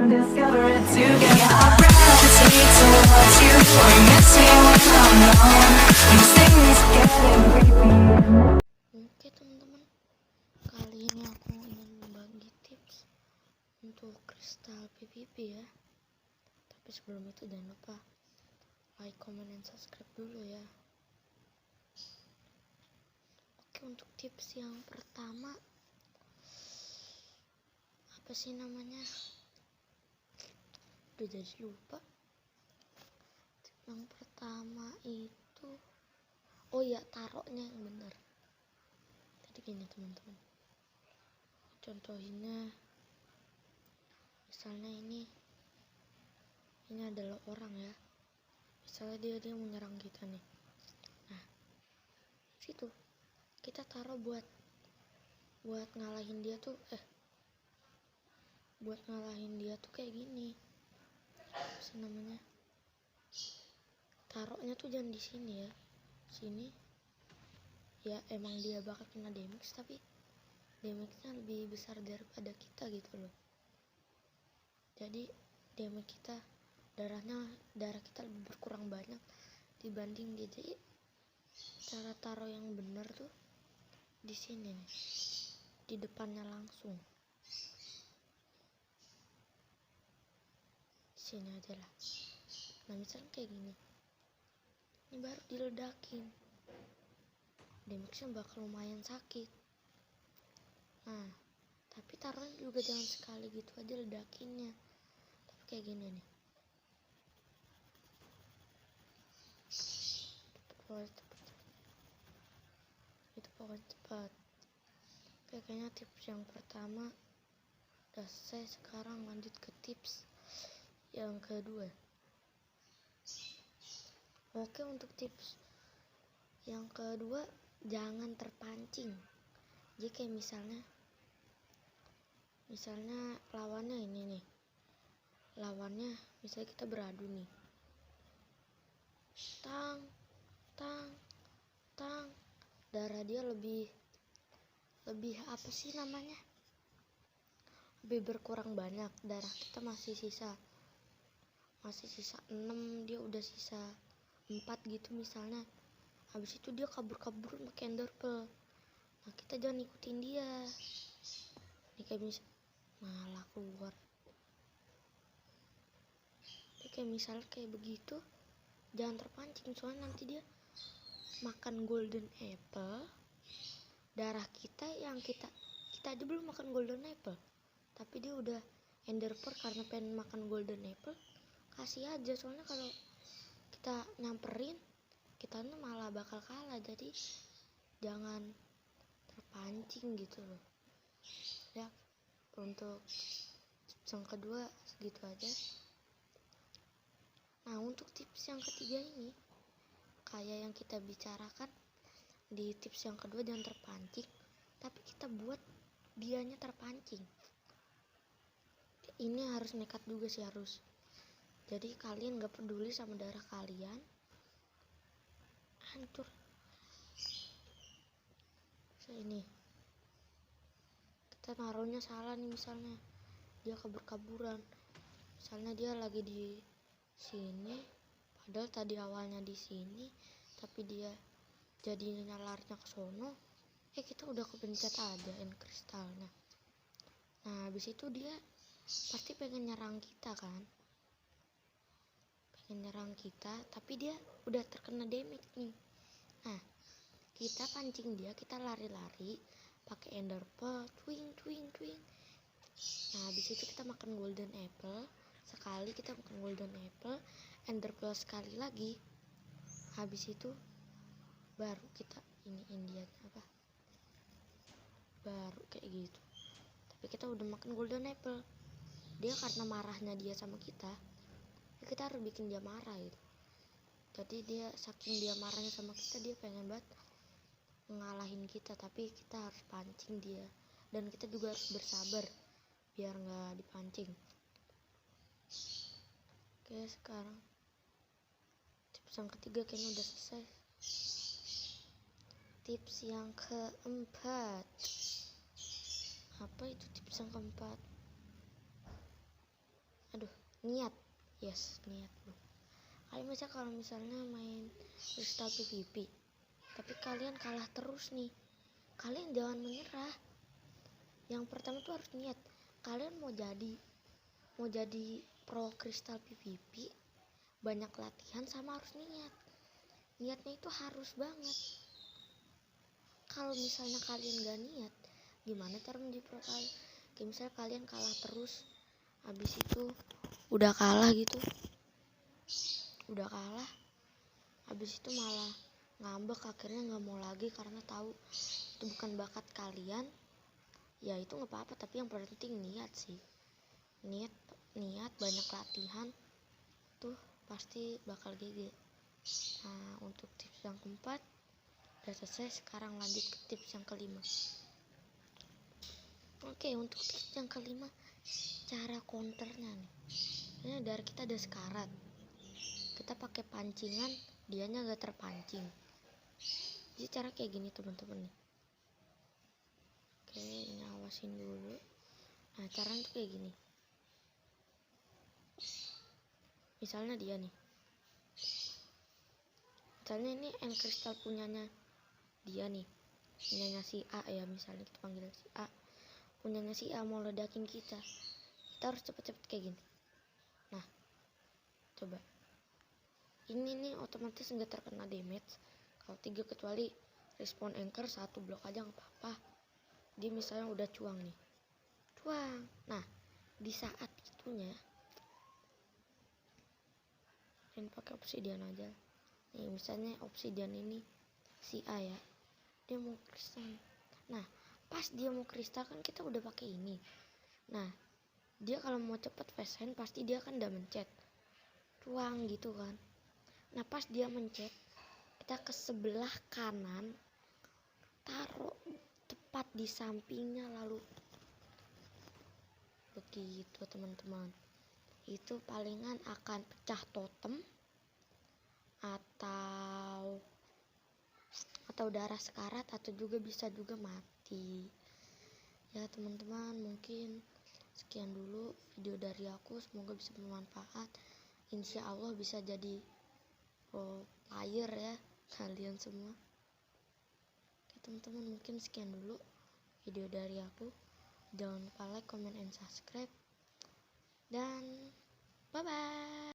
discover it together. I gravitate towards you, or you miss me when I'm alone. These things getting creepy. Oke teman-teman, kali ini aku ingin membagi tips untuk kristal PVP ya. Tapi sebelum itu jangan lupa like, comment, dan subscribe dulu ya. Oke, untuk tips yang pertama, apa sih namanya? Udah jadi lupa. Tips yang pertama itu, oh ya, taruhnya yang benar. Jadi gini teman-teman, contohinnya misalnya ini adalah orang ya, misalnya dia menyerang kita nih. Nah, situ kita taruh buat ngalahin dia tuh buat ngalahin dia tuh kayak gini. Apa sih namanya? Taruhnya tuh jangan di sini ya. Sini ya emang dia bakal kena damage, tapi damage-nya lebih besar daripada kita gitu loh. Jadi damage kita, darah kita lebih berkurang banyak dibanding dia. Jadi cara taruh yang benar tuh di sini nih, di depannya langsung. Di sini aja lah. Nah misalnya kayak gini, ini baru diledakin, damage-nya bakal lumayan sakit. Nah tapi taruhnya juga jangan sekali gitu aja ledakinnya, tapi kayak gini nih. Itu pokoknya cepat. Oke, kayaknya tips yang pertama udah selesai. Sekarang lanjut ke tips yang kedua. Oke, untuk tips yang kedua, jangan terpancing. Jadi kayak misalnya lawannya ini nih, lawannya misalnya kita beradu nih, tang, darah dia lebih apa sih namanya, lebih berkurang banyak. Darah kita masih sisa 6, dia udah sisa 4 gitu misalnya. Habis itu dia kabur pakai Ender Pearl. Nah kita jangan ikutin dia. Ini kayak malah keluar. Jadi kayak misalnya kayak begitu, jangan terpancing, soalnya nanti dia makan golden apple. Darah kita yang kita aja belum makan golden apple, tapi dia udah Ender Pearl karena pengen makan golden apple. Kasih aja, soalnya kalau kita nyamperin, kita malah bakal kalah. Jadi jangan terpancing gitu loh ya. Untuk tips yang kedua segitu aja. Nah untuk tips yang ketiga ini, kayak yang kita bicarakan di tips yang kedua, jangan terpancing, tapi kita buat dianya terpancing. Ini harus nekat juga sih, harus. Jadi kalian gak peduli sama darah kalian, hancur. Ini kita naruhnya salah nih, misalnya dia kabur-kaburan. Misalnya dia lagi di sini, padahal tadi awalnya di sini, tapi dia jadinya larinya ke sono. Kita udah kepencet aja end kristalnya. Nah habis itu dia pasti pengen nyerang kita kan, tapi dia udah terkena damage nih. Nah kita pancing dia, kita lari-lari pakai Ender Pearl, twing. Nah habis itu kita makan golden apple. Sekali kita makan golden apple, Ender Pearl sekali lagi. Habis itu baru kita Indian apa, baru kayak gitu. Tapi kita udah makan golden apple. Dia karena marahnya dia sama kita harus bikin dia marah gitu. Jadi dia saking dia marahnya sama kita, dia pengen banget ngalahin kita, tapi kita harus pancing dia, dan kita juga harus bersabar biar nggak dipancing. Oke, sekarang tips yang ketiga kayaknya udah selesai. Tips yang keempat, apa itu tips yang keempat? niat. Yes, niat bro. Kalian bisa kalau misalnya main kristal PVP tapi kalian kalah terus nih, kalian jangan menyerah. Yang pertama tuh harus niat. Kalian mau jadi pro kristal PVP, banyak latihan sama harus niat. Niatnya itu harus banget. Kalau misalnya kalian gak niat, gimana cara menjadi pro player? Kayak misalnya kalian kalah terus, habis itu udah kalah gitu, habis itu malah ngambek, akhirnya nggak mau lagi karena tahu itu bukan bakat kalian. Ya itu nggak apa-apa, tapi yang penting niat sih. Niat banyak latihan tuh pasti bakal GG. Nah, untuk tips yang keempat udah selesai, sekarang lanjut ke tips yang kelima. Oke, untuk tips yang kelima, cara counternya nih. Ini dari kita ada sekarat, kita pakai pancingan, dianya gak terpancing. Jadi cara kayak gini teman-teman nih. Oke, ini awasin dulu. Nah, caranya tuh kayak gini. Misalnya dia nih, misalnya ini end kristal punyanya dia nih, punyanya si A ya, misalnya kita panggil si A, punyanya si A mau ledakin kita harus cepet-cepet kayak gini. Nah, coba ini nih otomatis nggak terkena damage kalau 3, kecuali respawn anchor 1 blok aja nggak apa-apa. Dia misalnya udah cuang nih, nah di saat itunya ini pakai obsidian aja nih. Misalnya obsidian ini si A ya, dia mau kristal. Nah, pas dia mau kristal kan kita udah pakai ini. Nah, dia kalau mau cepet fast hand pasti dia kan udah mencet cuang gitu kan. Nah, pas dia mencet, kita ke sebelah kanan, taruh tepat di sampingnya, lalu begitu teman-teman. Itu palingan akan pecah totem atau darah sekarat, atau juga bisa juga mati ya teman-teman. Mungkin sekian dulu video dari aku, semoga bisa bermanfaat. Insya Allah bisa jadi pro player ya kalian semua. Oke teman-teman, mungkin sekian dulu video dari aku. Jangan lupa like, comment, and subscribe, dan bye bye.